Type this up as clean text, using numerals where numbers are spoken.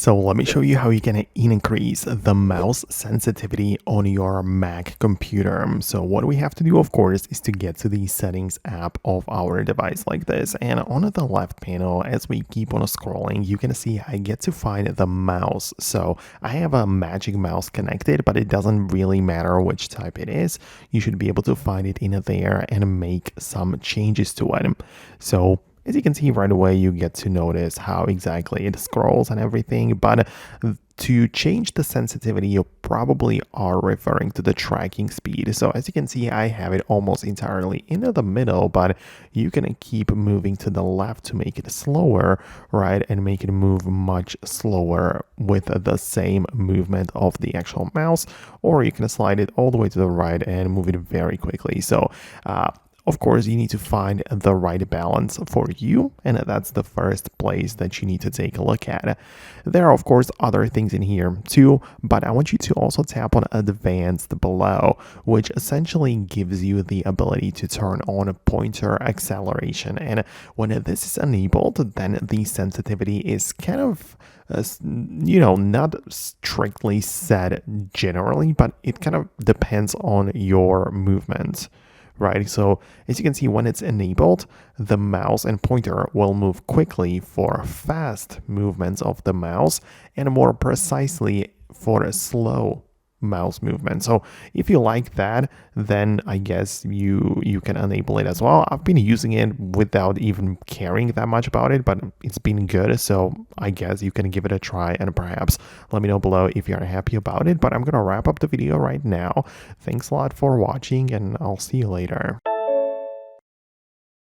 So let me show you how you can increase the mouse sensitivity on your Mac computer. So what we have to do, of course, is to get to the settings app of our device like this. And on the left panel, as we keep on scrolling, you can see I get to find the mouse. So I have a Magic Mouse connected, but it doesn't really matter which type it is. You should be able to find it in there and make some changes to it. So as you can see right away, you get to notice how exactly it scrolls and everything, but to change the sensitivity, you probably are referring to the tracking speed. So as you can see, I have it almost entirely in the middle, but you can keep moving to the left to make it slower, right? And make it move much slower with the same movement of the actual mouse, or you can slide it all the way to the right and move it very quickly. So, of course, you need to find the right balance for you, and that's the first place that you need to take a look at. There are, of course, other things in here too, but I want you to also tap on Advanced below, which essentially gives you the ability to turn on pointer acceleration. And when this is enabled, then the sensitivity is kind of not strictly set generally, but it kind of depends on your movement. Right, so as you can see, when it's enabled, the mouse and pointer will move quickly for fast movements of the mouse and more precisely for a slow mouse movement. So if you like that, then I guess you can enable it as well. I've been using it without even caring that much about it, but it's been good, so I guess you can give it a try and perhaps let me know below if you're happy about it. But I'm gonna wrap up the video right now. Thanks a lot for watching, and I'll see you later.